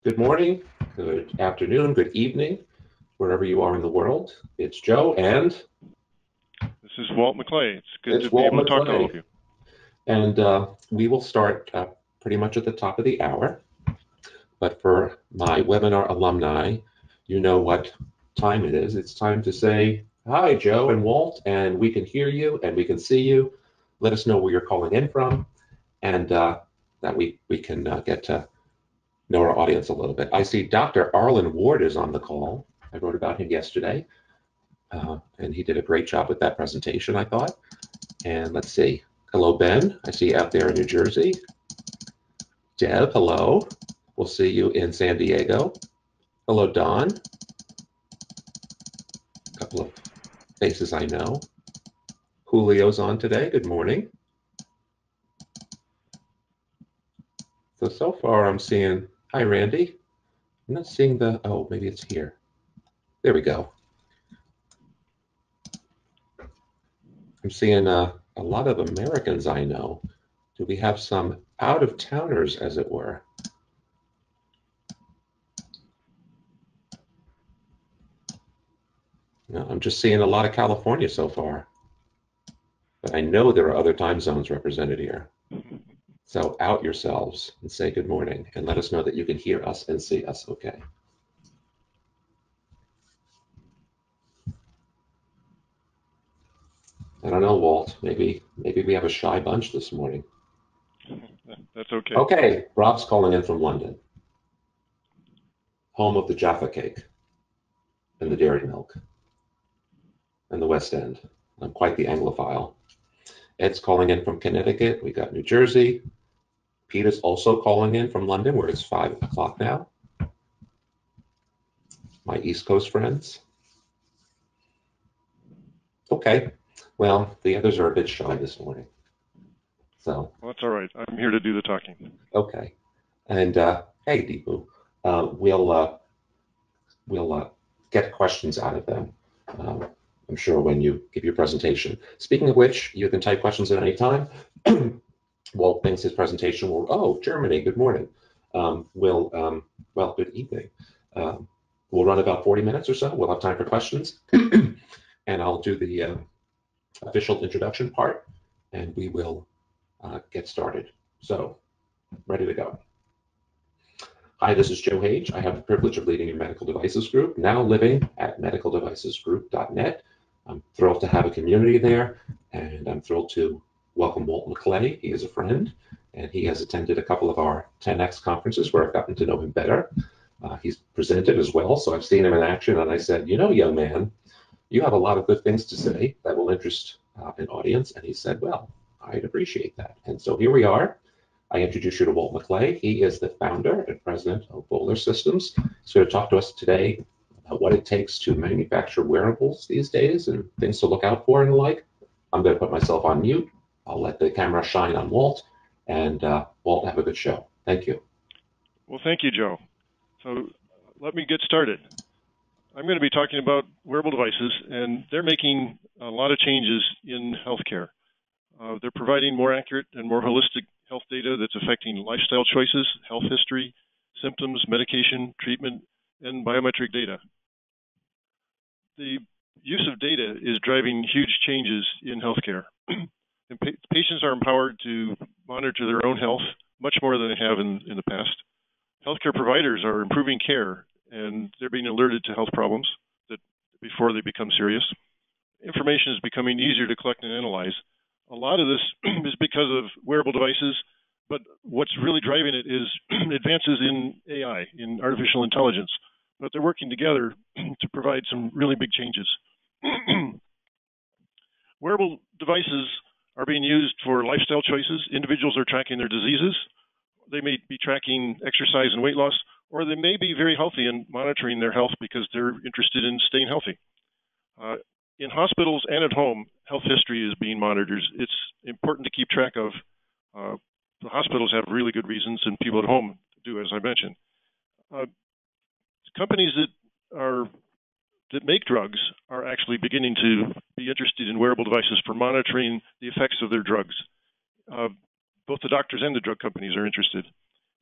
Good morning, good afternoon, good evening, wherever you are in the world. It's Joe and This is Walt Maclay. It's good to it's be Walt able to talk to all of Maclay. you. And we will start pretty much at the top of the hour. But for my webinar alumni, you know what time it is. It's time to say, hi, Joe and Walt, and we can hear you and we can see you. Let us know where you're calling in from, and that we can get to know our audience a little bit. I see Dr. Arlen Ward is on the call. I wrote about him yesterday. And he did a great job with that presentation, I thought. And let's see. Hello, Ben. I see you out there in New Jersey. Deb, hello. We'll see you in San Diego. Hello, Don. A couple of faces I know. Julio's on today. Good morning. So far I'm seeing, hi, Randy. I'm not seeing oh, maybe it's here. There we go. I'm seeing a lot of Americans I know. Do we have some out-of-towners, as it were? No, I'm just seeing a lot of California so far. But I know there are other time zones represented here. So out yourselves and say good morning and let us know that you can hear us and see us okay. I don't know, Walt. Maybe we have a shy bunch this morning. That's okay. Okay, Rob's calling in from London, home of the Jaffa cake and the dairy milk and the West End. I'm quite the Anglophile. Ed's calling in from Connecticut. We got New Jersey. Pete is also calling in from London, where it's 5 o'clock now. My East Coast friends. Okay, well, the others are a bit shy this morning. So Well, that's all right. I'm here to do the talking. okay, and hey, Deepu, we'll get questions out of them. I'm sure when you give your presentation. Speaking of which, you can type questions at any time. Walt thinks his presentation will. Oh, Germany. Good morning. Well, good evening. We'll run about 40 minutes or so. We'll have time for questions, and I'll do the official introduction part, and we will get started. So, ready to go. Hi, this is Joe Hage. I have the privilege of leading your medical devices group, now living at medicaldevicesgroup.net. I'm thrilled to have a community there, and I'm thrilled to welcome Walt Maclay. He is a friend, and he has attended a couple of our 10X conferences where I've gotten to know him better. He's presented as well, so I've seen him in action, and I said, you know, young man, you have a lot of good things to say that will interest an audience. And he said, well, I'd appreciate that. And so here we are. I introduce you to Walt Maclay. He is the founder and president of Voler Systems. He's going to talk to us today about what it takes to manufacture wearables these days and things to look out for and the like. I'm going to put myself on mute. I'll let the camera shine on Walt. And Walt, have a good show. Thank you. Well, thank you, Joe. So let me get started. I'm going to be talking about wearable devices, and they're making a lot of changes in healthcare. They're providing more accurate and more holistic health data that's affecting lifestyle choices, health history, symptoms, medication, treatment, and biometric data. The use of data is driving huge changes in healthcare. And patients are empowered to monitor their own health much more than they have in the past. Healthcare providers are improving care, and they're being alerted to health problems that before they become serious. Information is becoming easier to collect and analyze. A lot of this is because of wearable devices, but what's really driving it is advances in AI, in artificial intelligence. But they're working together to provide some really big changes. Wearable devices are being used for lifestyle choices. Individuals are tracking their diseases. They may be tracking exercise and weight loss, or they may be very healthy and monitoring their health because they're interested in staying healthy. In hospitals and at home, health history is being monitored. It's important to keep track of. The hospitals have really good reasons, and people at home do, as I mentioned. Companies that make drugs are actually beginning to be interested in wearable devices for monitoring the effects of their drugs. Both the doctors and the drug companies are interested.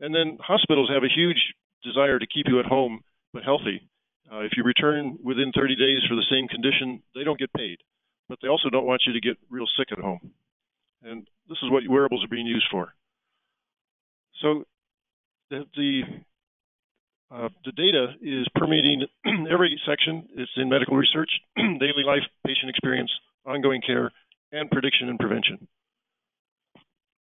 And then hospitals have a huge desire to keep you at home but healthy. If you return within 30 days for the same condition, they don't get paid. But they also don't want you to get real sick at home. And this is what wearables are being used for. So the data is permeating every section. It's in medical research, daily life, patient experience, ongoing care, and prediction and prevention.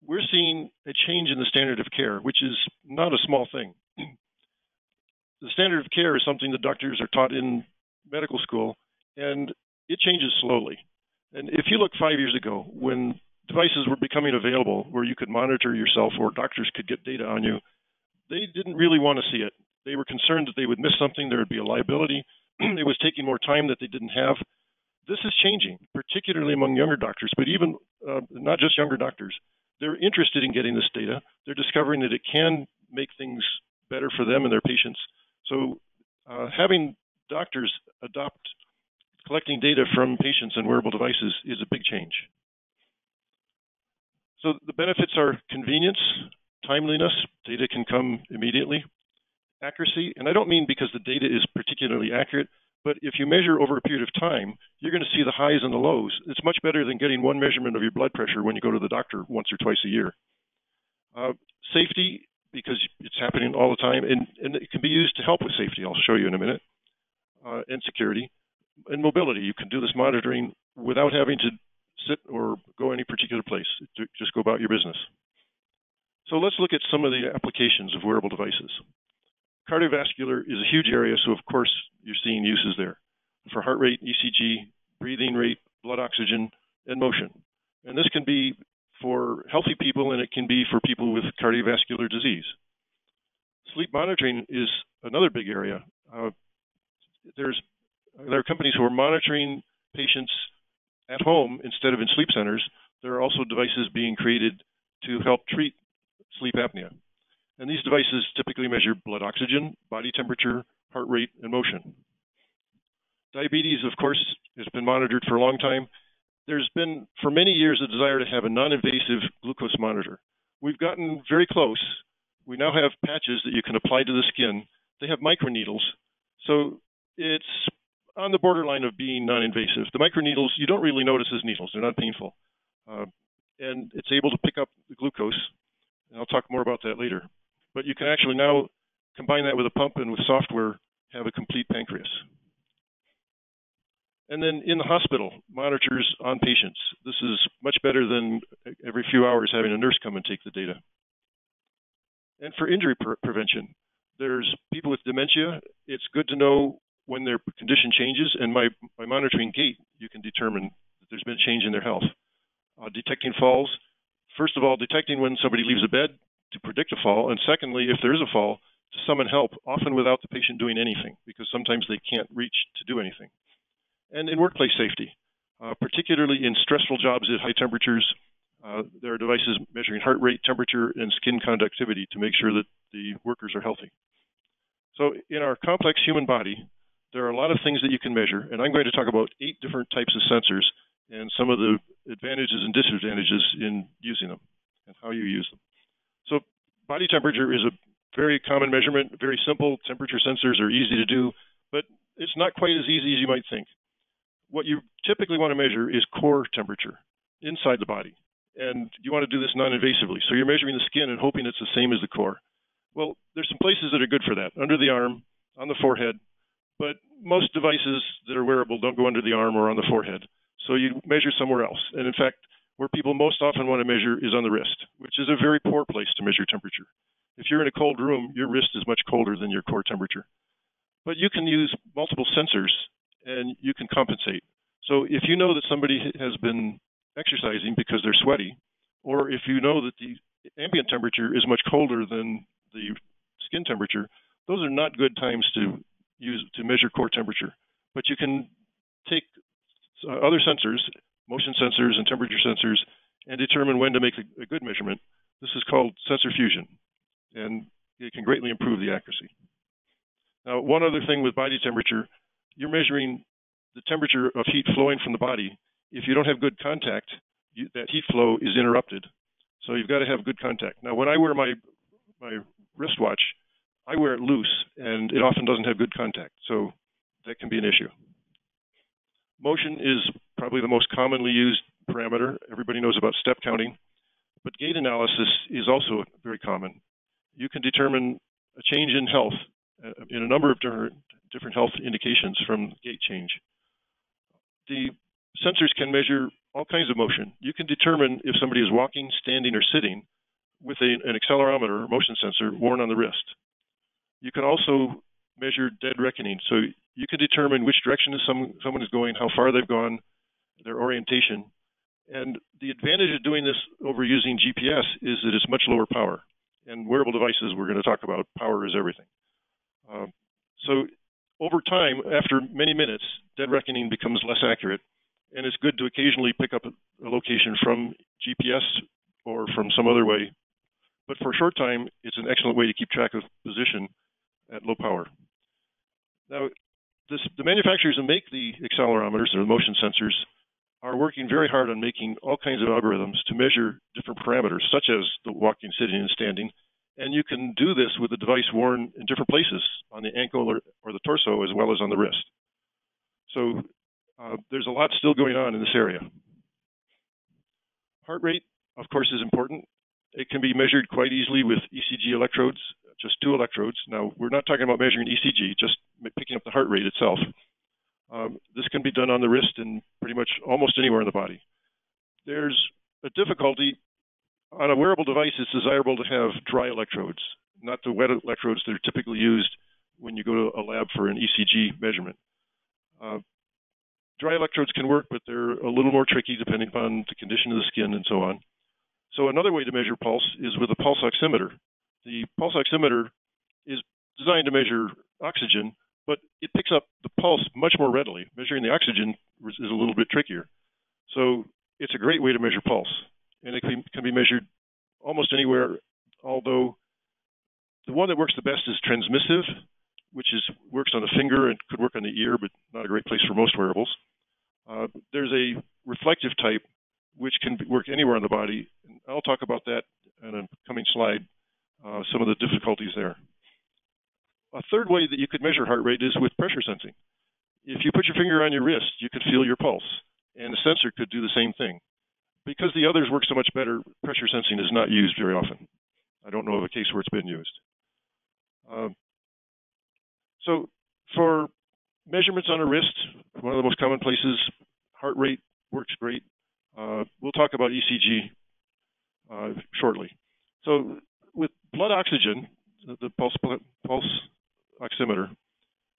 We're seeing a change in the standard of care, which is not a small thing. The standard of care is something that doctors are taught in medical school, and it changes slowly. And if you look 5 years ago, when devices were becoming available where you could monitor yourself or doctors could get data on you, they didn't really want to see it. They were concerned that they would miss something, there would be a liability. It was taking more time that they didn't have. This is changing, particularly among younger doctors, but even not just younger doctors. They're interested in getting this data. They're discovering that it can make things better for them and their patients. So having doctors adopt collecting data from patients and wearable devices is a big change. So the benefits are convenience, timeliness, data can come immediately, accuracy, and I don't mean because the data is particularly accurate, but if you measure over a period of time, you're going to see the highs and the lows. It's much better than getting one measurement of your blood pressure when you go to the doctor once or twice a year. Safety, because it's happening all the time, and it can be used to help with safety. I'll show you in a minute. And security. And mobility. You can do this monitoring without having to sit or go any particular place. Just go about your business. So let's look at some of the applications of wearable devices. Cardiovascular is a huge area, so of course you're seeing uses there for heart rate, ECG, breathing rate, blood oxygen, and motion. And this can be for healthy people, and it can be for people with cardiovascular disease. Sleep monitoring is another big area. There are companies who are monitoring patients at home instead of in sleep centers. There are also devices being created to help treat sleep apnea. And these devices typically measure blood oxygen, body temperature, heart rate, and motion. Diabetes, of course, has been monitored for a long time. There's been, for many years, a desire to have a non-invasive glucose monitor. We've gotten very close. We now have patches that you can apply to the skin. They have microneedles. So it's on the borderline of being non-invasive. The microneedles, you don't really notice as needles. They're not painful. And it's able to pick up the glucose. And I'll talk more about that later. But you can actually now combine that with a pump and with software, have a complete pancreas. And then in the hospital, monitors on patients. This is much better than every few hours having a nurse come and take the data. And for injury prevention, there's people with dementia. It's good to know when their condition changes, and by monitoring gait, you can determine that there's been a change in their health. Detecting falls, first of all, detecting when somebody leaves a bed to predict a fall, and secondly, if there is a fall, to summon help, often without the patient doing anything, because sometimes they can't reach to do anything. And in workplace safety, particularly in stressful jobs at high temperatures, there are devices measuring heart rate, temperature, and skin conductivity to make sure that the workers are healthy. So in our complex human body, there are a lot of things that you can measure, and I'm going to talk about 8 different types of sensors and some of the advantages and disadvantages in using them and how you use them. So body temperature is a very common measurement, very simple. Temperature sensors are easy to do, but it's not quite as easy as you might think. What you typically want to measure is core temperature inside the body, and you want to do this non-invasively. So you're measuring the skin and hoping it's the same as the core. Well, there's some places that are good for that, under the arm, on the forehead, but most devices that are wearable don't go under the arm or on the forehead. So you measure somewhere else. And in fact, where people most often want to measure is on the wrist, which is a very poor place to measure temperature. If you're in a cold room, your wrist is much colder than your core temperature. But you can use multiple sensors and you can compensate. So if you know that somebody has been exercising because they're sweaty, or if you know that the ambient temperature is much colder than the skin temperature, those are not good times to use to measure core temperature. But you can take other sensors, motion sensors and temperature sensors, and determine when to make a good measurement. This is called sensor fusion, and it can greatly improve the accuracy. Now, one other thing with body temperature, you're measuring the temperature of heat flowing from the body. If you don't have good contact, that heat flow is interrupted. So you've got to have good contact. Now, when I wear my wristwatch, I wear it loose, and it often doesn't have good contact, so that can be an issue. Motion is probably the most commonly used parameter. Everybody knows about step counting, but gait analysis is also very common. You can determine a change in health in a number of different health indications from gait change. The sensors can measure all kinds of motion. You can determine if somebody is walking, standing, or sitting with an accelerometer or motion sensor worn on the wrist. You can also measure dead reckoning. So you can determine which direction someone is going, how far they've gone, their orientation. And the advantage of doing this over using GPS is that it's much lower power. And wearable devices, we're going to talk about, power is everything. So over time, after many minutes, dead reckoning becomes less accurate. And it's good to occasionally pick up a location from GPS or from some other way. But for a short time, it's an excellent way to keep track of position at low power. Now, the manufacturers who make the accelerometers or the motion sensors are working very hard on making all kinds of algorithms to measure different parameters, such as the walking, sitting, and standing. And you can do this with a device worn in different places, on the ankle or the torso, as well as on the wrist. So there's a lot still going on in this area. Heart rate, of course, is important. It can be measured quite easily with ECG electrodes, just 2 electrodes. Now, we're not talking about measuring ECG, just picking up the heart rate itself. This can be done on the wrist and pretty much almost anywhere in the body. There's a difficulty. On a wearable device, it's desirable to have dry electrodes, not the wet electrodes that are typically used when you go to a lab for an ECG measurement. Dry electrodes can work, but they're a little more tricky depending upon the condition of the skin and so on. So another way to measure pulse is with a pulse oximeter. The pulse oximeter is designed to measure oxygen, but it picks up the pulse much more readily. Measuring the oxygen is a little bit trickier. So it's a great way to measure pulse. And it can be measured almost anywhere, although the one that works the best is transmissive, which works on the finger and could work on the ear, but not a great place for most wearables. There's a reflective type, which can work anywhere on the body. And I'll talk about that in a coming slide, some of the difficulties there. A third way that you could measure heart rate is with pressure sensing. If you put your finger on your wrist, you could feel your pulse, and the sensor could do the same thing. Because the others work so much better, pressure sensing is not used very often. I don't know of a case where it's been used. So for measurements on a wrist, one of the most common places, heart rate works great. We'll talk about ECG shortly. So with blood oxygen, the pulse oximeter,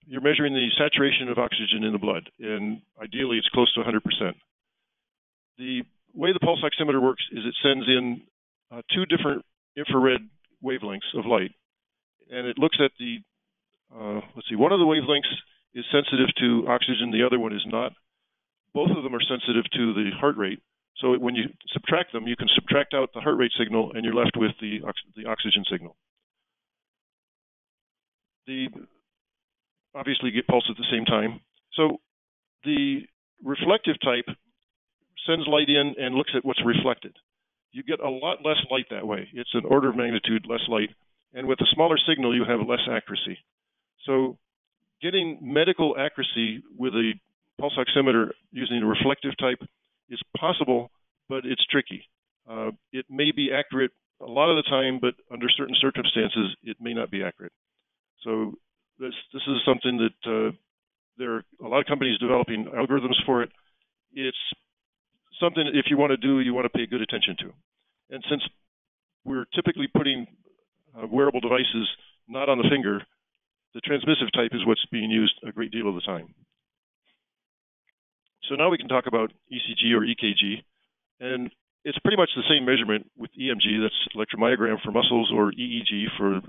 you're measuring the saturation of oxygen in the blood, and ideally it's close to 100%. The way the pulse oximeter works is it sends in 2 different infrared wavelengths of light, and it looks at the, one of the wavelengths is sensitive to oxygen, the other one is not. Both of them are sensitive to the heart rate, so when you subtract them, you can subtract out the heart rate signal, and you're left with the oxygen signal. Obviously you get pulse at the same time. So the reflective type sends light in and looks at what's reflected. You get a lot less light that way. It's an order of magnitude less light. And with a smaller signal, you have less accuracy. So getting medical accuracy with a pulse oximeter using a reflective type is possible, but it's tricky. It may be accurate a lot of the time, but under certain circumstances, it may not be accurate. So this is something that there are a lot of companies developing algorithms for it. It's something that if you want to do, you want to pay good attention to. And since we're typically putting wearable devices not on the finger, the transmissive type is what's being used a great deal of the time. So now we can talk about ECG or EKG. And it's pretty much the same measurement with EMG, that's electromyogram for muscles, or EEG for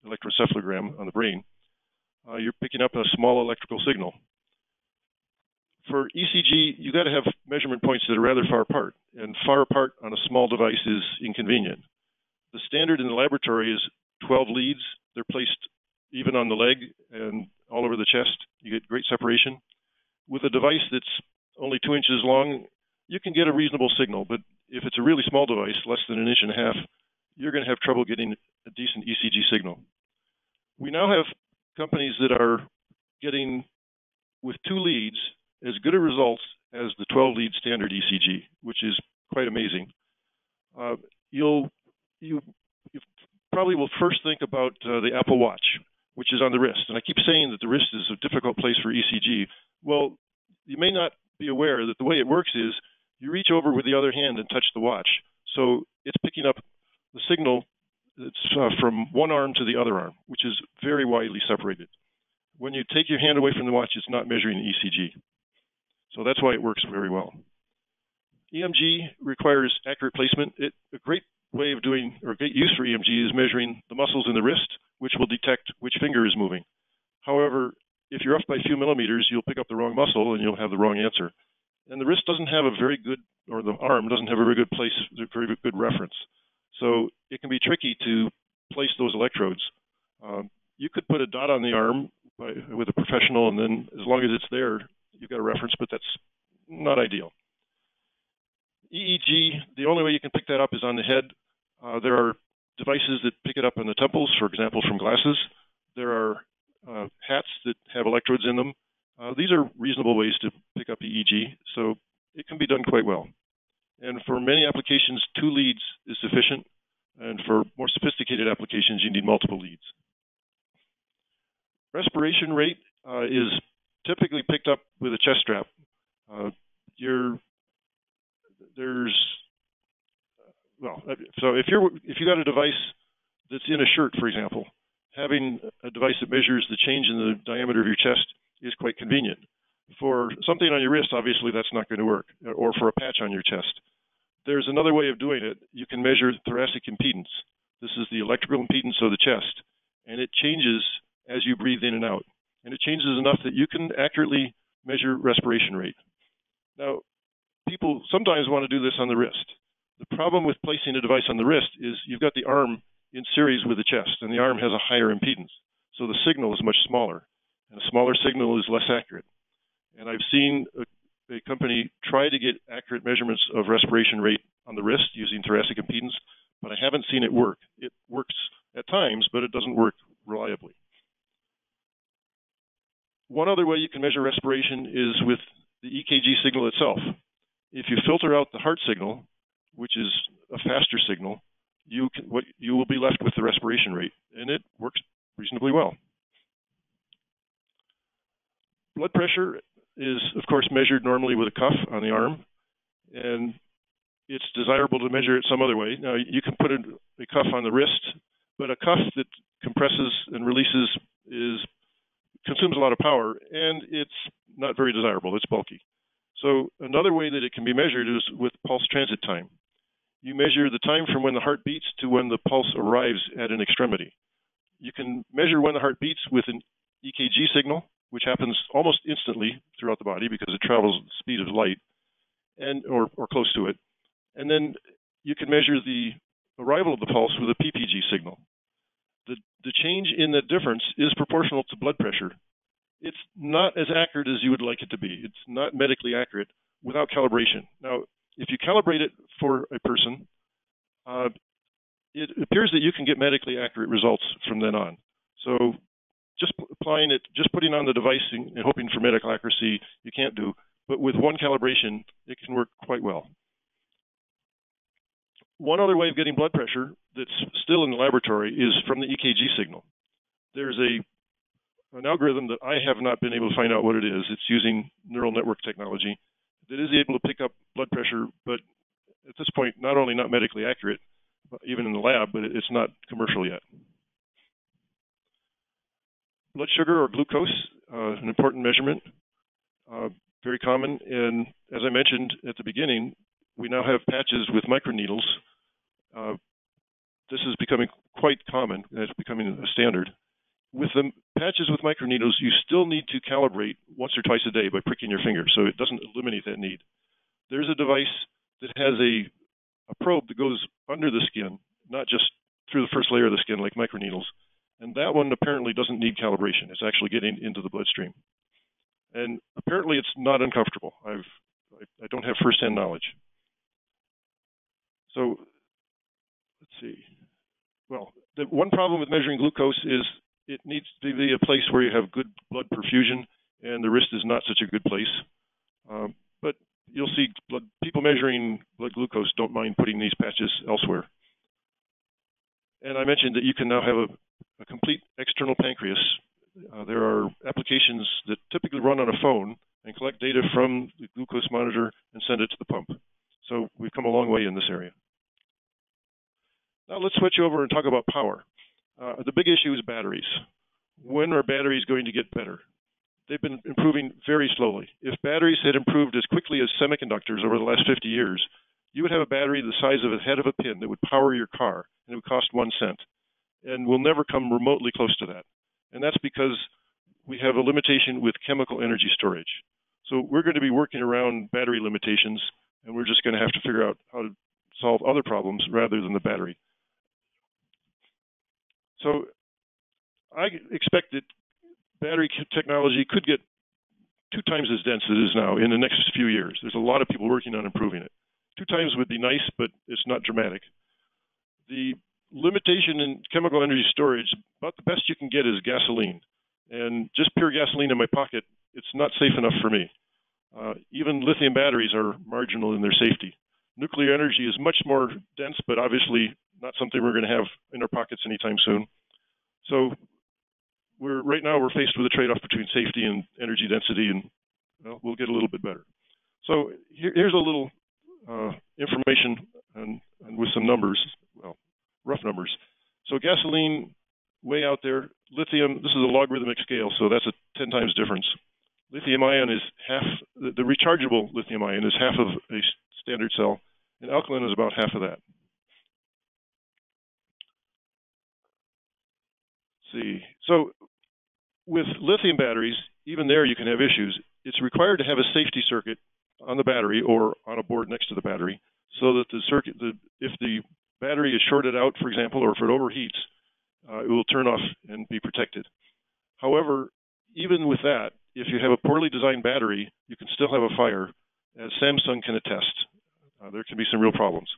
electroencephalogram on the brain. You're picking up a small electrical signal. For ECG, you got to have measurement points that are rather far apart, and far apart on a small device is inconvenient. The standard in the laboratory is 12 leads. They're placed even on the leg and all over the chest. You get great separation. With a device that's only 2 inches long, you can get a reasonable signal, but if it's a really small device, less than 1.5 inches, you're going to have trouble getting a decent ECG signal. we now have companies that are getting, with 2 leads, as good a results as the 12-lead standard ECG, which is quite amazing. You probably will first think about the Apple Watch, which is on the wrist. And I keep saying that the wrist is a difficult place for ECG. Well, you may not be aware that the way it works is you reach over with the other hand and touch the watch. So it's picking up the signal that's from one arm to the other arm, which is very widely separated. When you take your hand away from the watch, it's not measuring the ECG. So that's why it works very well. EMG requires accurate placement. A great way of doing, or great use for EMG, is measuring the muscles in the wrist, which will detect which finger is moving. However, if you're off by a few millimeters, you'll pick up the wrong muscle and you'll have the wrong answer. And the wrist doesn't have a very good, or the arm doesn't have a very good place, a very good reference. So it can be tricky to place those electrodes. You could put a dot on the arm with a professional, and then as long as it's there, you've got a reference, but that's not ideal. EEG, the only way you can pick that up is on the head. There are devices that pick it up on the temples, for example, from glasses. There are hats that have electrodes in them. These are reasonable ways to pick up EEG, so it can be done quite well. And for many applications, 2 leads is sufficient, and for more sophisticated applications, you need multiple leads. Respiration rate is typically picked up with a chest strap. So if you got a device that's in a shirt, for example, having a device that measures the change in the diameter of your chest is quite convenient. For something on your wrist, obviously that's not going to work, or for a patch on your chest. There's another way of doing it. You can measure thoracic impedance. This is the electrical impedance of the chest, and it changes as you breathe in and out. And it changes enough that you can accurately measure respiration rate. Now, people sometimes want to do this on the wrist. The problem with placing a device on the wrist is you've got the arm in series with the chest, and the arm has a higher impedance. So the signal is much smaller, and a smaller signal is less accurate. And I've seen a company try to get accurate measurements of respiration rate on the wrist using thoracic impedance, but I haven't seen it work. It works at times, but it doesn't work reliably. One other way you can measure respiration is with the EKG signal itself. If you filter out the heart signal, which is a faster signal, you will be left with the respiration rate, and it works reasonably well. Blood pressure is, of course, measured normally with a cuff on the arm, and it's desirable to measure it some other way. Now, you can put a cuff on the wrist, but a cuff that compresses and releases consumes a lot of power, and it's not very desirable. It's bulky. So another way that it can be measured is with pulse transit time. You measure the time from when the heart beats to when the pulse arrives at an extremity. You can measure when the heart beats with an EKG signal, which happens almost instantly throughout the body because it travels at the speed of light, or close to it. And then you can measure the arrival of the pulse with a PPG signal. The change in that difference is proportional to blood pressure. It's not as accurate as you would like it to be. It's not medically accurate without calibration. Now, if you calibrate it for a person, it appears that you can get medically accurate results from then on. So just applying it, just putting on the device and hoping for medical accuracy, you can't do. But with one calibration, it can work quite well. One other way of getting blood pressure that's still in the laboratory is from the EKG signal. There's an algorithm that I have not been able to find out what it is. It's using neural network technology that is able to pick up blood pressure, but at this point, not only not medically accurate, even in the lab, but it's not commercial yet. Blood sugar or glucose, an important measurement, very common. And as I mentioned at the beginning, we now have patches with microneedles. This is becoming quite common. It's becoming a standard. With the patches with microneedles, you still need to calibrate once or twice a day by pricking your finger, so it doesn't eliminate that need. There's a device that has a probe that goes under the skin, not just through the first layer of the skin like microneedles, and that one apparently doesn't need calibration. It's actually getting into the bloodstream. And apparently it's not uncomfortable. I don't have firsthand knowledge. So let's see. Well, the one problem with measuring glucose is it needs to be a place where you have good blood perfusion, and the wrist is not such a good place. But you'll see people measuring blood glucose don't mind putting these patches elsewhere. And I mentioned that you can now have a complete external pancreas. There are applications that typically run on a phone and collect data from the glucose monitor and send it to the pump. So we've come a long way in this area. Now let's switch over and talk about power. The big issue is batteries. When are batteries going to get better? They've been improving very slowly. If batteries had improved as quickly as semiconductors over the last 50 years, you would have a battery the size of the head of a pin that would power your car, and it would cost 1 cent. And we'll never come remotely close to that. And that's because we have a limitation with chemical energy storage. So we're going to be working around battery limitations, and we're just going to have to figure out how to solve other problems rather than the battery. So I expect that battery technology could get 2 times as dense as it is now in the next few years. There's a lot of people working on improving it. 2 times would be nice, but it's not dramatic. The limitation in chemical energy storage, about the best you can get is gasoline. And just pure gasoline in my pocket, it's not safe enough for me. Even lithium batteries are marginal in their safety. Nuclear energy is much more dense, but obviously not something we're going to have in our pockets anytime soon. So right now we're faced with a trade-off between safety and energy density, and we'll get a little bit better. So here's a little information and with some numbers, well, rough numbers. So gasoline, way out there. Lithium, this is a logarithmic scale, so that's a 10 times difference. Lithium ion is half, the rechargeable lithium ion is half of a standard cell, and alkaline is about half of that. Let's see, so with lithium batteries, even there you can have issues. It's required to have a safety circuit on the battery or on a board next to the battery, so that the circuit, if the battery is shorted out, for example, or if it overheats, it will turn off and be protected. However, even with that, if you have a poorly designed battery, you can still have a fire, as Samsung can attest. There can be some real problems.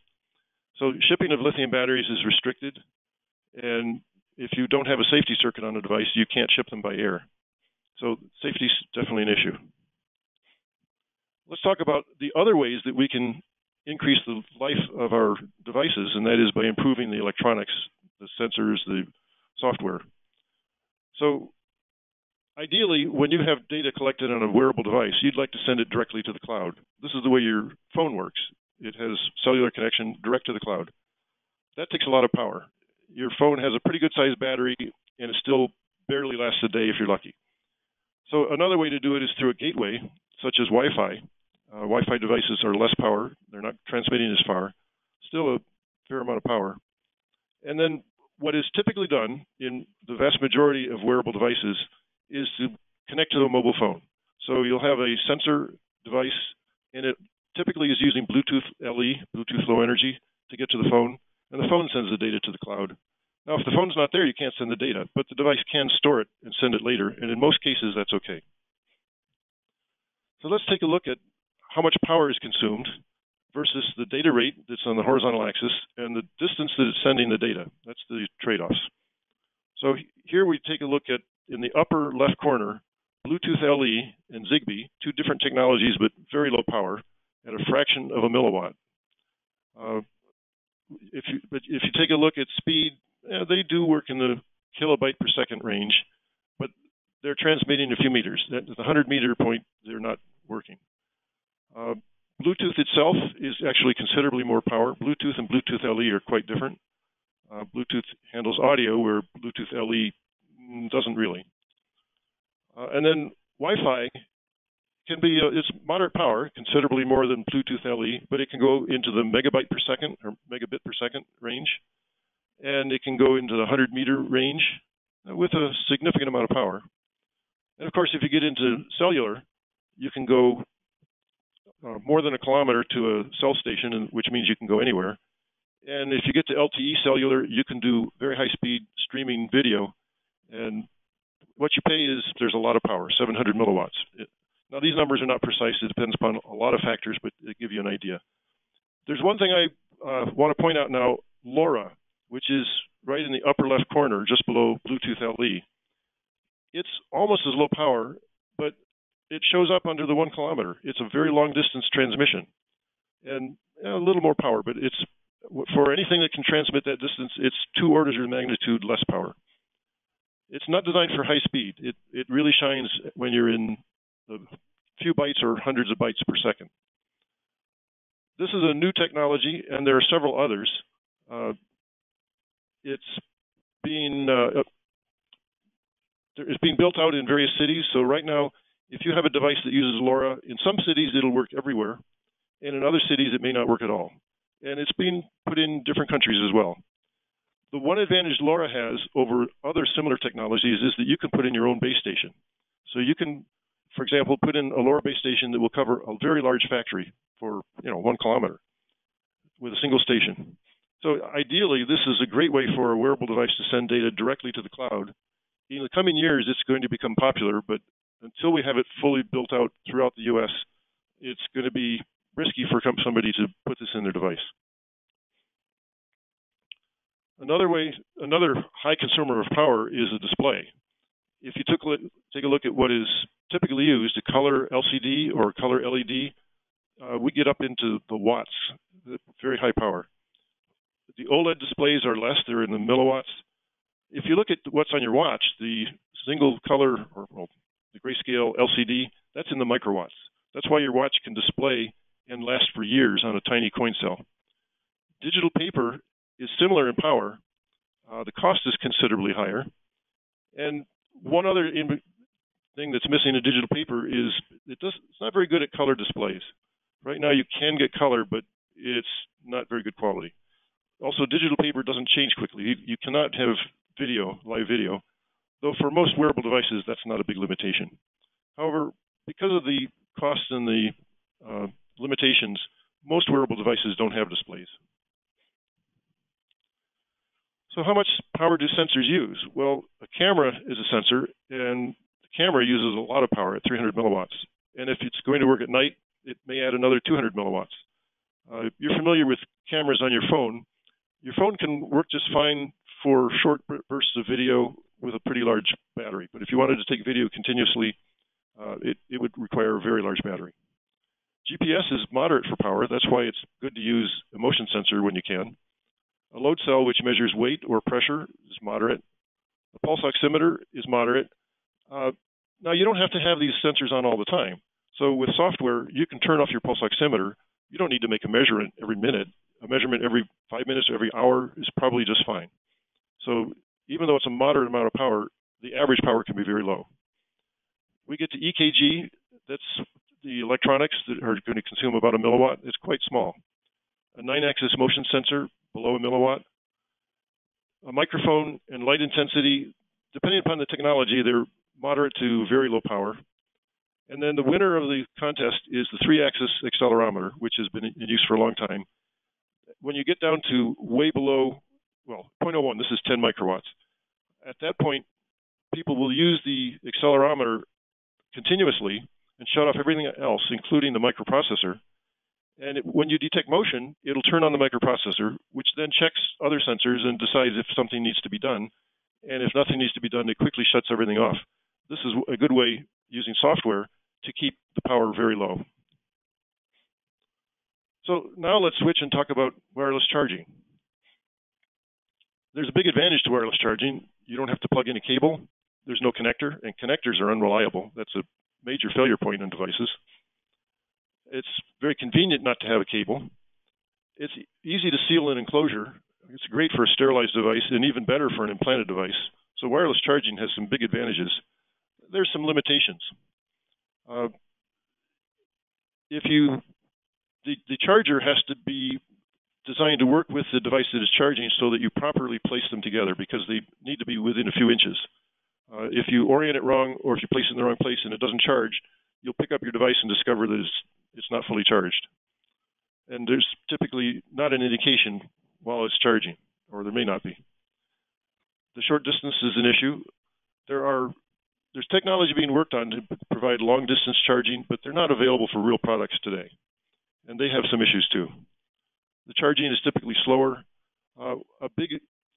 So shipping of lithium batteries is restricted, and if you don't have a safety circuit on a device, you can't ship them by air. So safety is definitely an issue. Let's talk about the other ways that we can increase the life of our devices, and that is by improving the electronics, the sensors, the software. So ideally, when you have data collected on a wearable device, you'd like to send it directly to the cloud. This is the way your phone works. It has cellular connection direct to the cloud. That takes a lot of power. Your phone has a pretty good sized battery, and it still barely lasts a day if you're lucky. So another way to do it is through a gateway, such as Wi-Fi. Wi-Fi devices are less power. They're not transmitting as far. Still a fair amount of power. And then what is typically done in the vast majority of wearable devices is to connect to a mobile phone. So you'll have a sensor device, and it typically is using Bluetooth LE, Bluetooth Low Energy, to get to the phone, and the phone sends the data to the cloud. Now, if the phone's not there, you can't send the data, but the device can store it and send it later, and in most cases, that's okay. So let's take a look at how much power is consumed versus the data rate that's on the horizontal axis and the distance that it's sending the data. That's the trade-offs. So here we take a look at, in the upper left corner, Bluetooth LE and Zigbee, 2 different technologies but very low power at a fraction of a milliwatt. If you take a look at speed, they do work in the kilobyte per second range, but they're transmitting a few meters. At the 100-meter point, they're not working. Bluetooth itself is actually considerably more power. Bluetooth and Bluetooth LE are quite different. Bluetooth handles audio where Bluetooth LE doesn't really. And then Wi-Fi can be, it's moderate power, considerably more than Bluetooth LE, but it can go into the megabyte per second or megabit per second range. And it can go into the 100-meter range with a significant amount of power. And of course, if you get into cellular, you can go more than a kilometer to a cell station, which means you can go anywhere. And if you get to LTE cellular, you can do very high-speed streaming video. And what you pay is, there's a lot of power, 700 milliwatts. Now, these numbers are not precise. It depends upon a lot of factors, but they give you an idea. There's one thing I want to point out now, LoRa, which is right in the upper left corner, just below Bluetooth LE. it's almost as low power, but it shows up under the 1 kilometer. It's a very long distance transmission, and a little more power, but it's for anything that can transmit that distance, it's 2 orders of magnitude less power. It's not designed for high speed. It really shines when you're in a few bytes or hundreds of bytes per second. This is a new technology, and there are several others. It's being built out in various cities. So right now, if you have a device that uses LoRa, in some cities it'll work everywhere, and in other cities it may not work at all. And it's being put in different countries as well. The one advantage LoRa has over other similar technologies is that you can put in your own base station. So you can, for example, put in a LoRa base station that will cover a very large factory for 1 kilometer with a single station. So ideally, this is a great way for a wearable device to send data directly to the cloud. In the coming years, it's going to become popular, but until we have it fully built out throughout the US, it's going to be risky for somebody to put this in their device. Another high consumer of power is a display. If you take a look at what is typically used, a color LCD or color LED, we get up into the watts, very high power. The OLED displays are less, they're in the milliwatts. If you look at what's on your watch, the single color, or the grayscale LCD, that's in the microwatts. That's why your watch can display and last for years on a tiny coin cell. Digital paper is similar in power. The cost is considerably higher. And one other thing that's missing in digital paper is it's not very good at color displays. Right now you can get color, but it's not very good quality. Also, digital paper doesn't change quickly. You cannot have live video, though for most wearable devices that's not a big limitation. However, because of the costs and the limitations, most wearable devices don't have displays. So how much power do sensors use? Well, a camera is a sensor, and the camera uses a lot of power at 300 milliwatts. And if it's going to work at night, it may add another 200 milliwatts. You're familiar with cameras on your phone. Your phone can work just fine for short bursts of video with a pretty large battery. But if you wanted to take video continuously, it would require a very large battery. GPS is moderate for power. That's why it's good to use a motion sensor when you can. A load cell, which measures weight or pressure, is moderate. A pulse oximeter is moderate. Now, you don't have to have these sensors on all the time. So with software, you can turn off your pulse oximeter. You don't need to make a measurement every minute. A measurement every 5 minutes or every hour is probably just fine. So even though it's a moderate amount of power, the average power can be very low. We get to EKG. That's the electronics that are going to consume about 1 milliwatt. It's quite small. A 9-axis motion sensor, below 1 milliwatt. A microphone and light intensity, depending upon the technology, they're moderate to very low power. And then the winner of the contest is the 3-axis accelerometer, which has been in use for a long time. When you get down to way below, 0.01, this is 10 microwatts. At that point, people will use the accelerometer continuously and shut off everything else, including the microprocessor. And when you detect motion, it'll turn on the microprocessor, which then checks other sensors and decides if something needs to be done. And if nothing needs to be done, it quickly shuts everything off. This is a good way, using software, to keep the power very low. So now let's switch and talk about wireless charging. There's a big advantage to wireless charging. You don't have to plug in a cable. There's no connector, and connectors are unreliable. That's a major failure point in devices. It's very convenient not to have a cable. It's easy to seal an enclosure. It's great for a sterilized device and even better for an implanted device. So wireless charging has some big advantages. There's some limitations. The charger has to be designed to work with the device that is charging so that you properly place them together, because they need to be within a few inches. If you orient it wrong, or if you place it in the wrong place and it doesn't charge, you'll pick up your device and discover that it's not fully charged. And there's typically not an indication while it's charging, or there may not be. The short distance is an issue. There's technology being worked on to provide long distance charging, but they're not available for real products today. And they have some issues too. The charging is typically slower. A big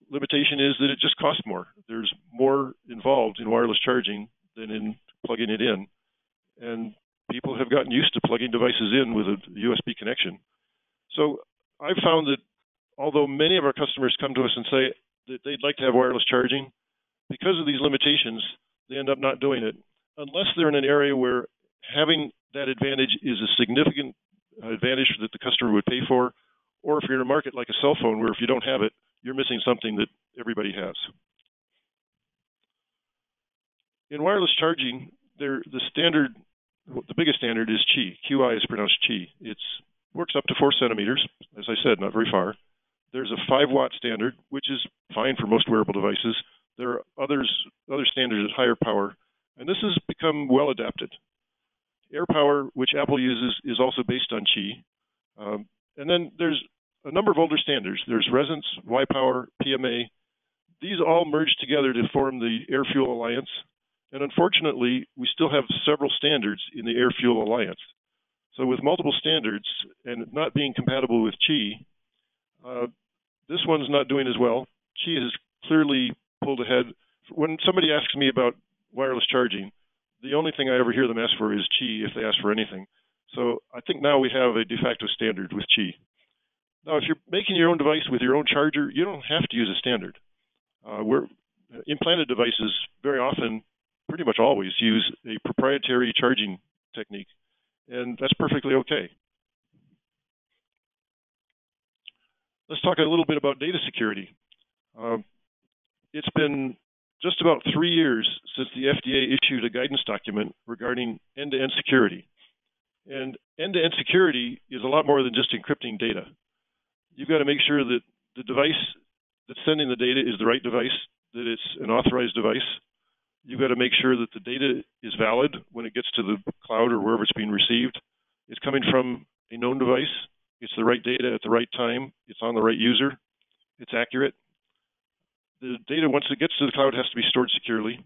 limitation is that it just costs more. There's more involved involved in wireless charging than in plugging it in. And people have gotten used to plugging devices in with a USB connection. So I've found that although many of our customers come to us and say that they'd like to have wireless charging, because of these limitations, they end up not doing it, unless they're in an area where having that advantage is a significant advantage that the customer would pay for, or if you're in a market like a cell phone where if you don't have it, you're missing something that everybody has. In wireless charging, the biggest standard is Qi. QI is pronounced Qi. It works up to 4 centimeters, as I said, not very far. There's a 5-watt standard, which is fine for most wearable devices. There are other standards at higher power, and this has become well adapted. Air power, which Apple uses, is also based on Qi. And then there's a number of older standards. There's Resonance, Y-Power, PMA. These all merge together to form the Air-Fuel Alliance. And unfortunately, we still have several standards in the Air-Fuel Alliance. So with multiple standards and not being compatible with Qi, this one's not doing as well. Qi has clearly pulled ahead. When somebody asks me about wireless charging, the only thing I ever hear them ask for is Qi if they ask for anything. So I think now we have a de facto standard with Qi. Now, if you're making your own device with your own charger, you don't have to use a standard. Implanted devices very often, pretty much always, use a proprietary charging technique, and that's perfectly okay. Let's talk a little bit about data security. It's been just about 3 years since the FDA issued a guidance document regarding end-to-end security. And end-to-end security is a lot more than just encrypting data. You've got to make sure that the device that's sending the data is the right device, that it's an authorized device. You've got to make sure that the data is valid when it gets to the cloud or wherever it's being received. It's coming from a known device. It's the right data at the right time. It's on the right user. It's accurate. The data, once it gets to the cloud, has to be stored securely.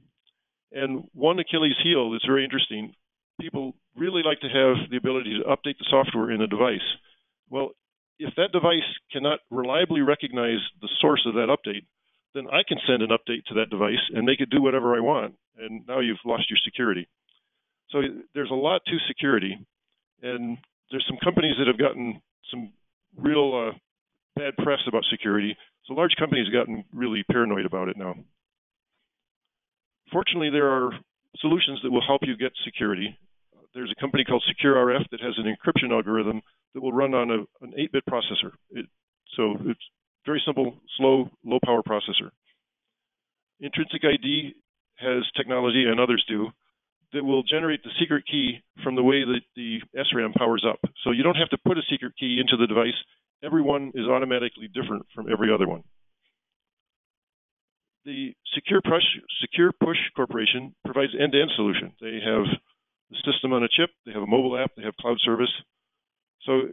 And one Achilles heel that's very interesting, people really like to have the ability to update the software in a device. Well, if that device cannot reliably recognize the source of that update, then I can send an update to that device and make it do whatever I want. And now you've lost your security. So there's a lot to security. And there's some companies that have gotten some real bad press about security. So large companies have gotten really paranoid about it now. Fortunately, there are solutions that will help you get security. There's a company called SecureRF that has an encryption algorithm that will run on an 8-bit processor. So it's very simple, slow, low-power processor. Intrinsic ID has technology, and others do, that will generate the secret key from the way that the SRAM powers up. So you don't have to put a secret key into the device. Every one is automatically different from every other one. The Secure Push Corporation provides end-to-end solution. They have the system on a chip, they have a mobile app, they have cloud service. So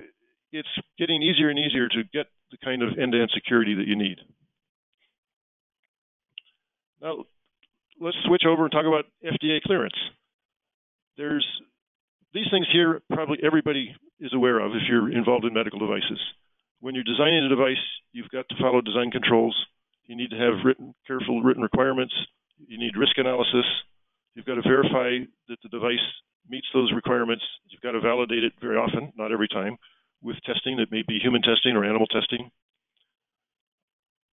it's getting easier and easier to get the kind of end-to-end security that you need. Now, let's switch over and talk about FDA clearance. There's these things here probably everybody is aware of if you're involved in medical devices. When you're designing a device, you've got to follow design controls. You need to have careful written requirements. You need risk analysis. You've got to verify that the device meets those requirements. You've got to validate it very often, not every time, with testing that may be human testing or animal testing.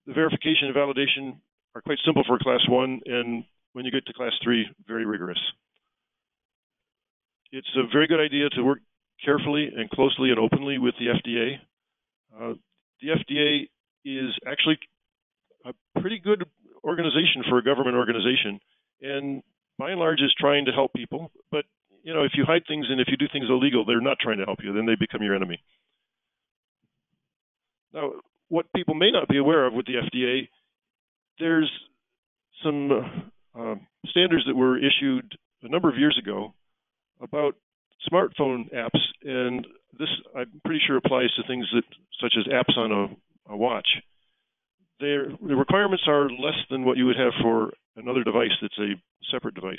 The verification and validation are quite simple for Class 1, and when you get to Class 3, very rigorous. It's a very good idea to work carefully and closely and openly with the FDA. The FDA is actually a pretty good organization for a government organization, and by and large is trying to help people. But you know, if you hide things and if you do things illegal, they're not trying to help you. Then they become your enemy. Now, what people may not be aware of with the FDA, there's some standards that were issued a number of years ago about smartphone apps, and this I'm pretty sure applies to things that, such as apps on a watch. The requirements are less than what you would have for another device that's a separate device.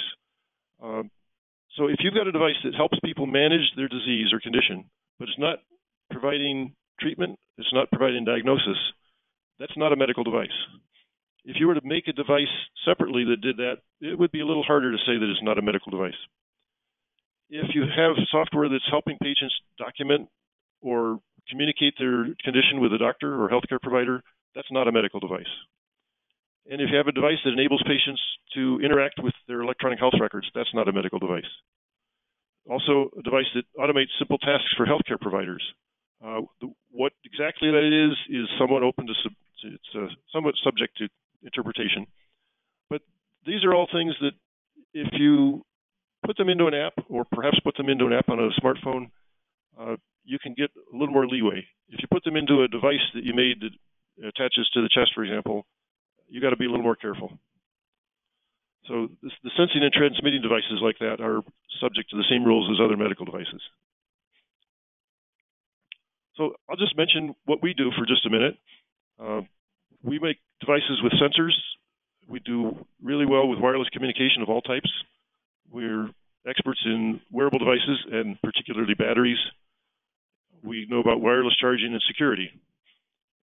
So if you've got a device that helps people manage their disease or condition, but it's not providing treatment, it's not providing diagnosis, that's not a medical device. if you were to make a device separately that did that, it would be a little harder to say that it's not a medical device. If you have software that's helping patients document or communicate their condition with a doctor or healthcare provider, that's not a medical device. And if you have a device that enables patients to interact with their electronic health records, that's not a medical device. Also, a device that automates simple tasks for healthcare providers. What exactly that is somewhat open to, it's somewhat subject to interpretation. But these are all things that if you put them into an app, or perhaps put them into an app on a smartphone, you can get a little more leeway. If you put them into a device that you made that attaches to the chest, for example, you got to be a little more careful. So the sensing and transmitting devices like that are subject to the same rules as other medical devices. So I'll just mention what we do for just a minute. We make devices with sensors. We do really well with wireless communication of all types. We're experts in wearable devices and particularly batteries. We know about wireless charging and security.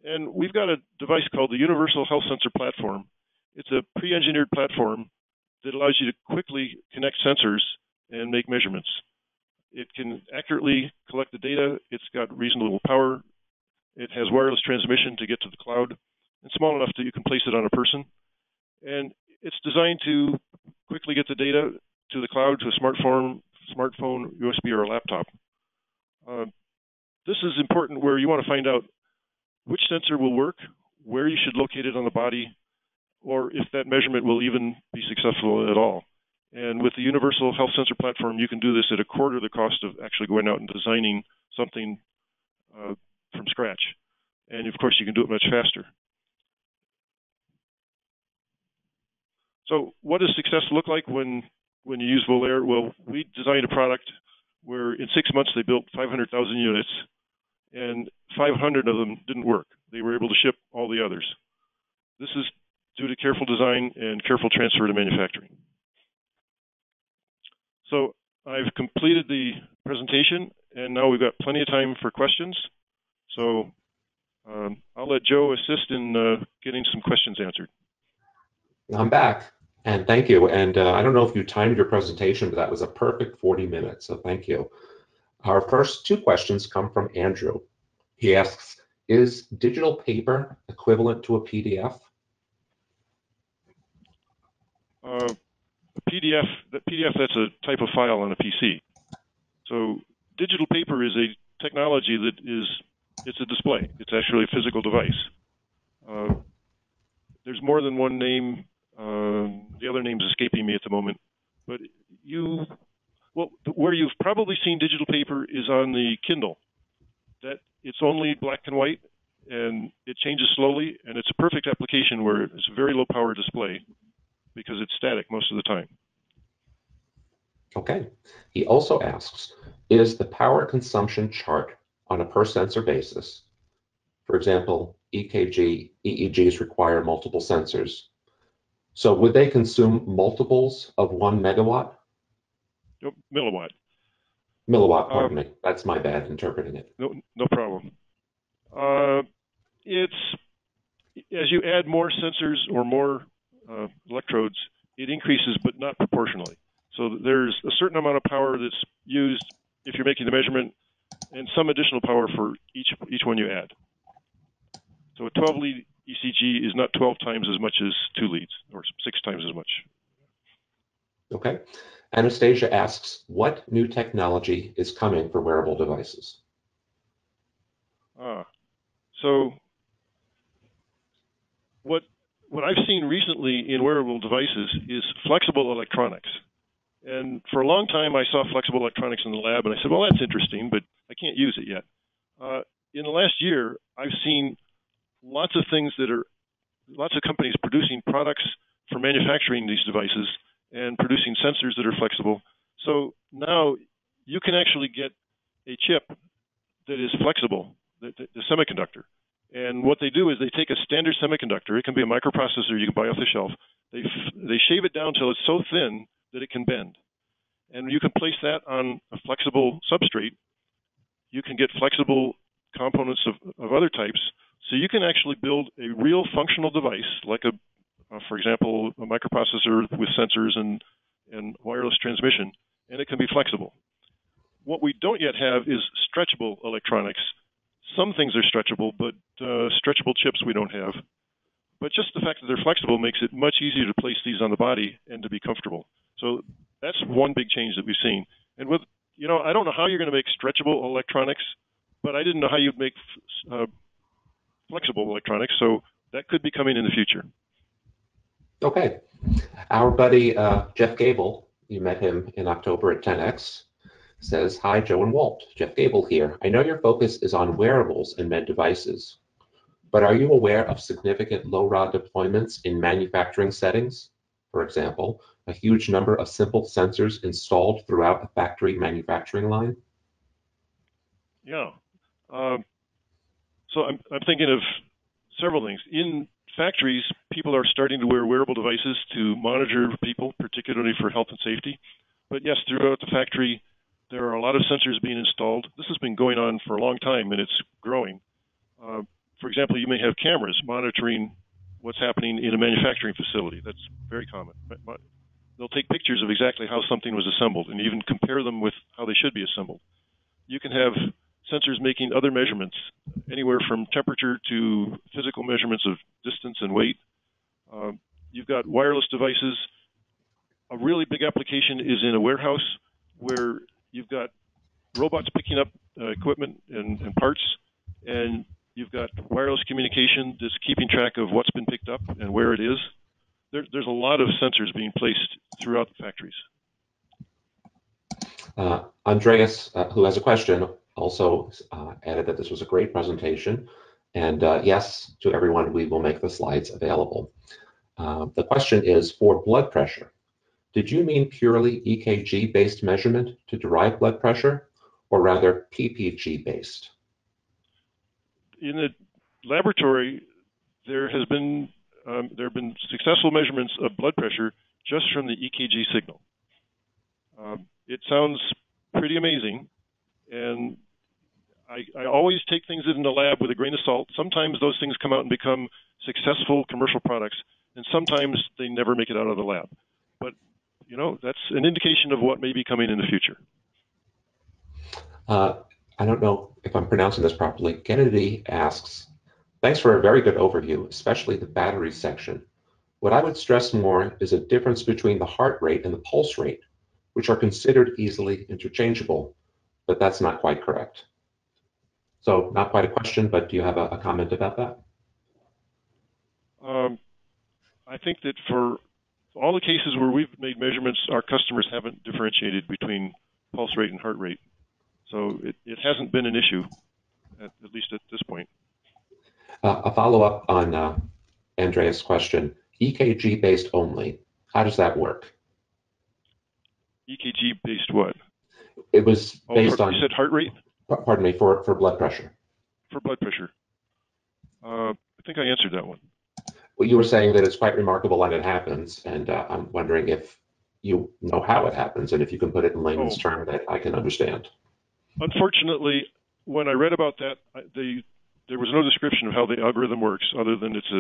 And we've got a device called the Universal Health Sensor Platform. It's a pre-engineered platform that allows you to quickly connect sensors and make measurements. It can accurately collect the data. It's got reasonable power. It has wireless transmission to get to the cloud, and small enough that you can place it on a person. And it's designed to quickly get the data to the cloud, to a smartphone, USB, or a laptop. This is important where you want to find out which sensor will work, where you should locate it on the body, or if that measurement will even be successful at all. And with the Universal Health Sensor Platform, you can do this at a quarter the cost of actually going out and designing something from scratch. And of course, you can do it much faster. So what does success look like when you use Voler? Well, we designed a product where in 6 months they built 500,000 units, and 500 of them didn't work. They were able to ship all the others. This is due to careful design and careful transfer to manufacturing. So I've completed the presentation, and now we've got plenty of time for questions. So I'll let Joe assist in getting some questions answered. I'm back, and thank you. And I don't know if you timed your presentation, but that was a perfect 40 minutes, so thank you. Our first two questions come from Andrew. He asks, is digital paper equivalent to a PDF? PDF, that's a type of file on a PC. So digital paper is a technology that it's a display. It's actually a physical device. There's more than one name. The other name's escaping me at the moment. But where you've probably seen digital paper is on the Kindle. That it's only black and white, and it changes slowly, and it's a perfect application where it's a very low power display because it's static most of the time. Okay. He also asks, is the power consumption chart on a per sensor basis? For example, EEGs require multiple sensors. So would they consume multiples of 1 megawatt? Milliwatt. Milliwatt, pardon me. That's my bad interpreting it. No problem. It's as you add more sensors or more electrodes, it increases, but not proportionally. So there's a certain amount of power that's used if you're making the measurement, and some additional power for each one you add. So a 12-lead ECG is not 12 times as much as 2 leads, or 6 times as much. Okay. Anastasia asks, what new technology is coming for wearable devices? So what I've seen recently in wearable devices is flexible electronics. And for a long time, I saw flexible electronics in the lab, and I said, well, that's interesting, but I can't use it yet. In the last year, I've seen lots of companies producing products for manufacturing these devices and producing sensors that are flexible. So now you can actually get a chip that is flexible, the semiconductor. And what they do is they take a standard semiconductor. It can be a microprocessor you can buy off the shelf. They shave it down till it's so thin that it can bend. And you can place that on a flexible substrate. You can get flexible components of other types. So you can actually build a real functional device, like a For example, a microprocessor with sensors and wireless transmission, and it can be flexible. What we don't yet have is stretchable electronics. Some things are stretchable, but stretchable chips we don't have. But just the fact that they're flexible makes it much easier to place these on the body and to be comfortable. So that's one big change that we've seen. And with, I don't know how you're going to make stretchable electronics, but I didn't know how you'd make flexible electronics. So that could be coming in the future. Okay. Our buddy Jeff Gable, you met him in October at 10X, says, "Hi, Joe and Walt. Jeff Gable here. I know your focus is on wearables and med devices, but are you aware of significant low-rod deployments in manufacturing settings? For example, a huge number of simple sensors installed throughout a factory manufacturing line?" Yeah. So I'm thinking of several things. In factories, people are starting to wear wearable devices to monitor people, particularly for health and safety. But yes, throughout the factory, there are a lot of sensors being installed. This has been going on for a long time, and it's growing. For example, you may have cameras monitoring what's happening in a manufacturing facility. That's very common. They'll take pictures of exactly how something was assembled and even compare them with how they should be assembled. You can have sensors making other measurements, anywhere from temperature to physical measurements of distance and weight. You've got wireless devices. A really big application is in a warehouse where you've got robots picking up equipment and parts, and you've got wireless communication that's keeping track of what's been picked up and where it is. There's a lot of sensors being placed throughout the factories. Andreas, who has a question, also added that this was a great presentation. And yes, to everyone, we will make the slides available. The question is, for blood pressure, did you mean purely EKG-based measurement to derive blood pressure, or rather PPG-based? In the laboratory, there have been successful measurements of blood pressure just from the EKG signal. It sounds pretty amazing, and I always take things in the lab with a grain of salt. Sometimes those things come out and become successful commercial products, and sometimes they never make it out of the lab. But that's an indication of what may be coming in the future. I don't know if I'm pronouncing this properly. Kennedy asks, "Thanks for a very good overview, especially the battery section. What I would stress more is a difference between the heart rate and the pulse rate, which are considered easily interchangeable, but that's not quite correct." So not quite a question, but do you have a comment about that? I think that for all the cases where we've made measurements, our customers haven't differentiated between pulse rate and heart rate. So it hasn't been an issue, at least at this point. A follow-up on Andreas' question, EKG-based only, how does that work? EKG-based what? It was based on... You said heart rate? Pardon me, for blood pressure. For blood pressure. I think I answered that one. Well, you were saying that it's quite remarkable when it happens, and I'm wondering if you know how it happens, and if you can put it in layman's term that I can understand. Unfortunately, when I read about that, there was no description of how the algorithm works, other than it's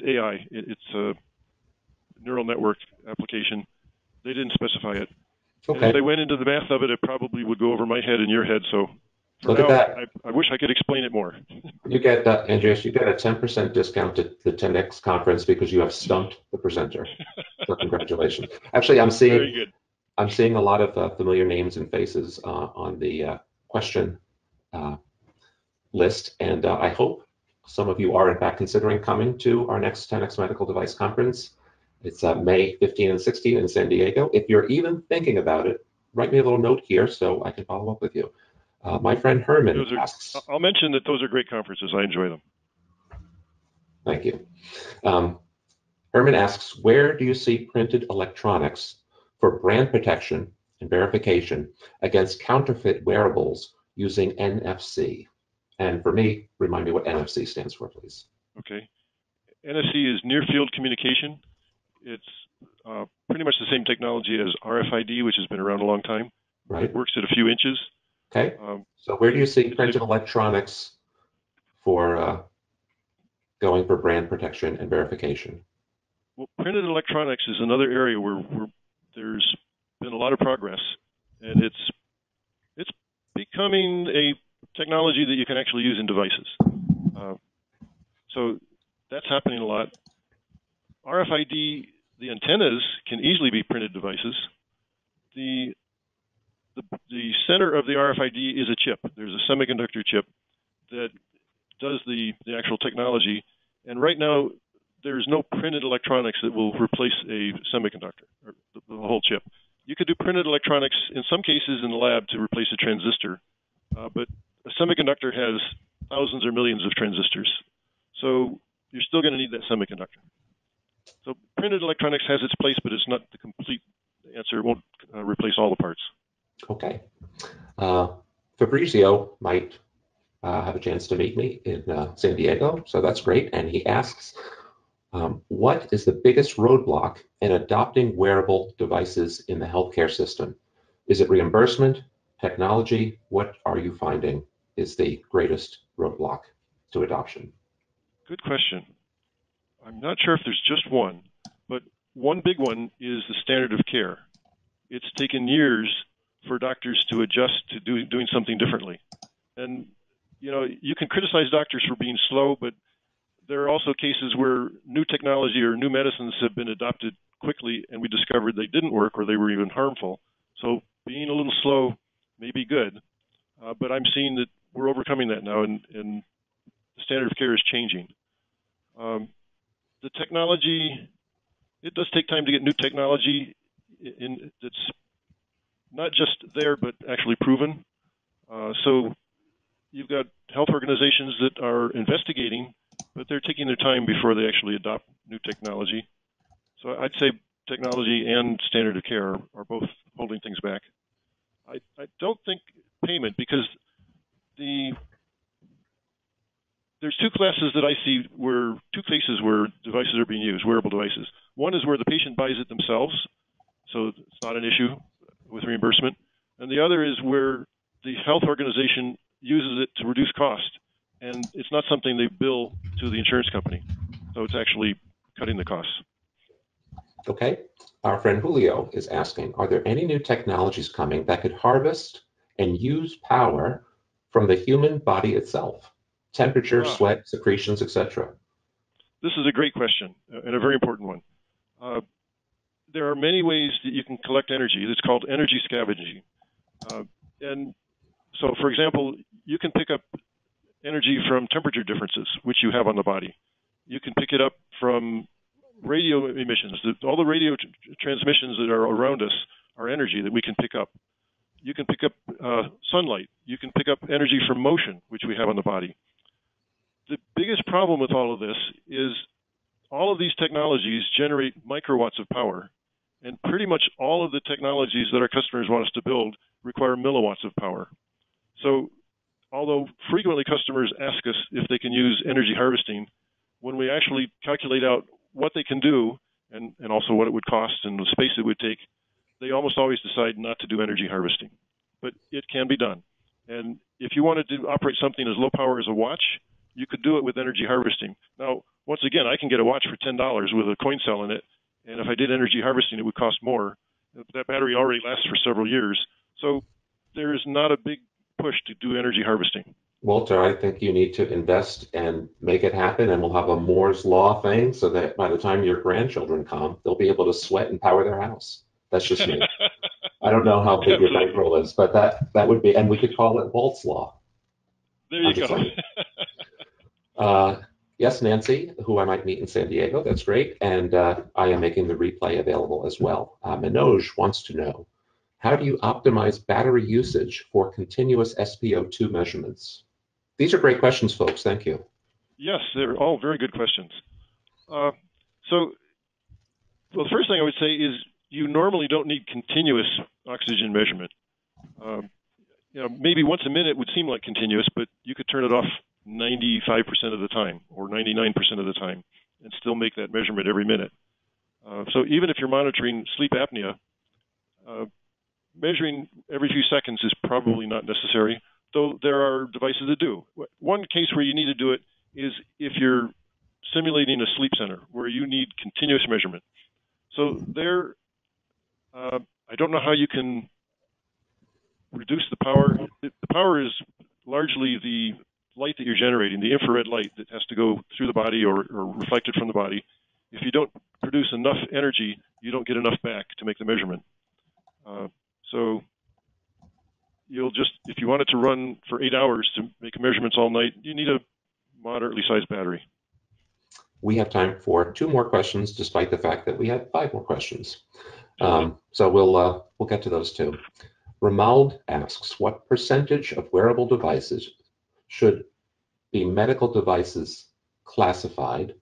AI. It's a neural network application. They didn't specify it. Okay. And if they went into the math of it, it probably would go over my head and your head. So for now, I wish I could explain it more. You get, Andreas, you get a 10% discount at the 10X conference because you have stumped the presenter. So congratulations. Actually, I'm seeing a lot of familiar names and faces on the question list, and I hope some of you are in fact considering coming to our next 10X Medical Device Conference. It's May 15 and 16 in San Diego. If you're even thinking about it, write me a little note here so I can follow up with you. My friend Herman asks... I'll mention that those are great conferences. I enjoy them. Thank you. Herman asks, where do you see printed electronics for brand protection and verification against counterfeit wearables using NFC? And for me, remind me what NFC stands for, please. Okay. NFC is Near Field Communication. It's pretty much the same technology as RFID, which has been around a long time. Right. It works at a few inches. Okay. So where do you see printed electronics for going for brand protection and verification? Well, printed electronics is another area where there's been a lot of progress, and it's becoming a technology that you can actually use in devices. So that's happening a lot. RFID, the antennas can easily be printed devices. The center of the RFID is a chip. There's a semiconductor chip that does the actual technology, and right now there's no printed electronics that will replace a semiconductor, or the whole chip. You could do printed electronics in some cases in the lab to replace a transistor, but a semiconductor has thousands or millions of transistors. So you're still going to need that semiconductor. So printed electronics has its place, but it's not the complete answer. It won't replace all the parts. Okay. Fabrizio might have a chance to meet me in San Diego, so that's great. And he asks, what is the biggest roadblock in adopting wearable devices in the healthcare system? Is it reimbursement, technology? What are you finding is the greatest roadblock to adoption? Good question. I'm not sure if there's just one, but one big one is the standard of care. It's taken years for doctors to adjust to doing something differently. And, you can criticize doctors for being slow, but there are also cases where new technology or new medicines have been adopted quickly and we discovered they didn't work or they were even harmful. So being a little slow may be good, but I'm seeing that we're overcoming that now, and the standard of care is changing. The technology, it does take time to get new technology that's not just there, but actually proven. So you've got health organizations that are investigating, but they're taking their time before they actually adopt new technology. So I'd say technology and standard of care are both holding things back. I don't think payment, because there's two classes that I see two cases where devices are being used, wearable devices. One is where the patient buys it themselves, so it's not an issue with reimbursement. And the other is where the health organization uses it to reduce cost, and it's not something they bill to the insurance company. So it's actually cutting the costs. Okay. Our friend Julio is asking, are there any new technologies coming that could harvest and use power from the human body itself? Temperature, sweat, secretions, etc. This is a great question and a very important one. There are many ways that you can collect energy. It's called energy scavenging. And so, for example, you can pick up energy from temperature differences, which you have on the body. You can pick it up from radio emissions. All the radio transmissions that are around us are energy that we can pick up. You can pick up sunlight. You can pick up energy from motion, which we have on the body. The biggest problem with all of this is all of these technologies generate microwatts of power, and pretty much all of the technologies that our customers want us to build require milliwatts of power. So although frequently customers ask us if they can use energy harvesting, when we actually calculate out what they can do and also what it would cost and the space it would take, they almost always decide not to do energy harvesting. But it can be done. And if you wanted to operate something as low power as a watch, you could do it with energy harvesting. Now, once again, I can get a watch for $10 with a coin cell in it, and if I did energy harvesting, it would cost more. That battery already lasts for several years. So there is not a big push to do energy harvesting. Walter, I think you need to invest and make it happen, and we'll have a Moore's Law thing so that by the time your grandchildren come, they'll be able to sweat and power their house. That's just me. I don't know how big your bankroll is, but that would be, and we could call it Walt's Law. There you go. Yes, Nancy, who I might meet in San Diego. That's great. And I am making the replay available as well. Manoj wants to know, how do you optimize battery usage for continuous SpO2 measurements? These are great questions, folks. Thank you. Yes, they're all very good questions. The first thing I would say is you normally don't need continuous oxygen measurement. Maybe once a minute would seem like continuous, but you could turn it off 95% of the time or 99% of the time and still make that measurement every minute. So even if you're monitoring sleep apnea, measuring every few seconds is probably not necessary, though there are devices that do. One case where you need to do it is if you're simulating a sleep center where you need continuous measurement. So there, I don't know how you can reduce the power. The power is largely the light that you're generating, the infrared light that has to go through the body or reflected from the body. If you don't produce enough energy, you don't get enough back to make the measurement. So you'll just, if you want it to run for 8 hours to make measurements all night, you need a moderately sized battery. We have time for 2 more questions, despite the fact that we have 5 more questions. So we'll get to those too. Ramald asks, what percentage of wearable devices should be medical devices classified,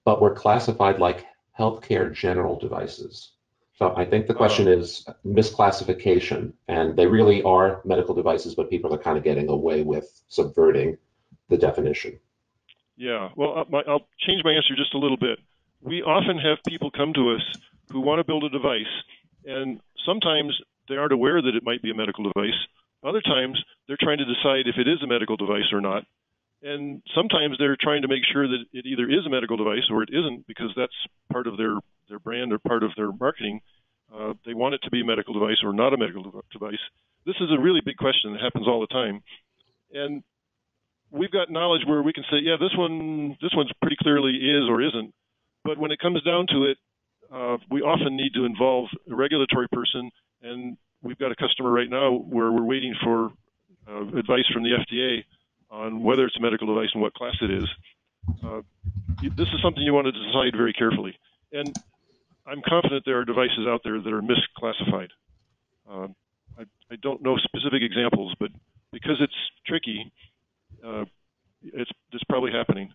but were classified like healthcare general devices? So I think the question is misclassification, and they really are medical devices, but people are kind of getting away with subverting the definition. Yeah, well, I'll change my answer just a little bit. We often have people come to us who want to build a device, and sometimes they aren't aware that it might be a medical device. Other times, they're trying to decide if it is a medical device or not. And sometimes they're trying to make sure that it either is a medical device or it isn't, because that's part of their brand or part of their marketing. They want it to be a medical device or not a medical device. This is a really big question that happens all the time. And we've got knowledge where we can say, yeah, this one's pretty clearly is or isn't. But when it comes down to it, we often need to involve a regulatory person, and we've got a customer right now where we're waiting for advice from the FDA on whether it's a medical device and what class it is. This is something you want to decide very carefully. And I'm confident there are devices out there that are misclassified. I don't know specific examples, but because it's tricky, it's probably happening.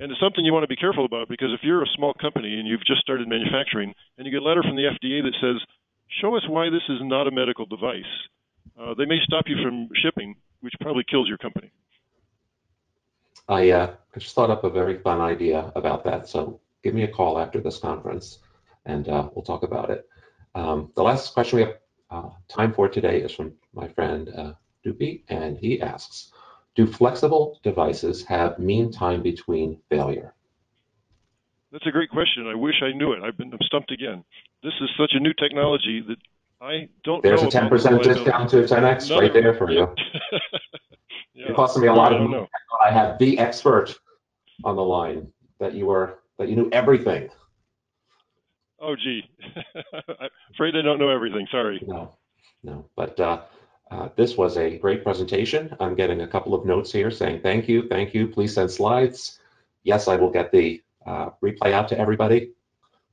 And it's something you want to be careful about, because if you're a small company and you've just started manufacturing and you get a letter from the FDA that says, show us why this is not a medical device, they may stop you from shipping, which probably kills your company. I just thought up a very fun idea about that. So give me a call after this conference and we'll talk about it. The last question we have time for today is from my friend Doopy, and he asks, do flexible devices have mean time between failure? That's a great question. I wish I knew it. I'm stumped again. This is such a new technology that I don't know. There's a 10% discount to 10X right there for you. Yeah. It cost me a lot of money. I had the expert on the line that you knew everything. Oh, gee. I'm afraid I don't know everything. Sorry. No. But this was a great presentation. I'm getting a couple of notes here saying thank you. Please send slides. Yes, I will get the replay out to everybody.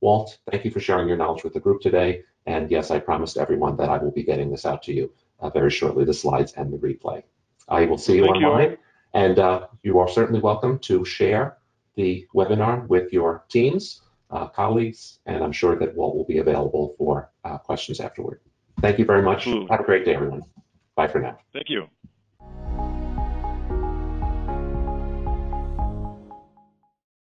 Walt, thank you for sharing your knowledge with the group today. And yes, I promised everyone that I will be getting this out to you very shortly, the slides and the replay. I will see you online. And you are certainly welcome to share the webinar with your teams, colleagues, and I'm sure that Walt will be available for questions afterward. Thank you very much. Absolutely. Have a great day, everyone. Bye for now. Thank you.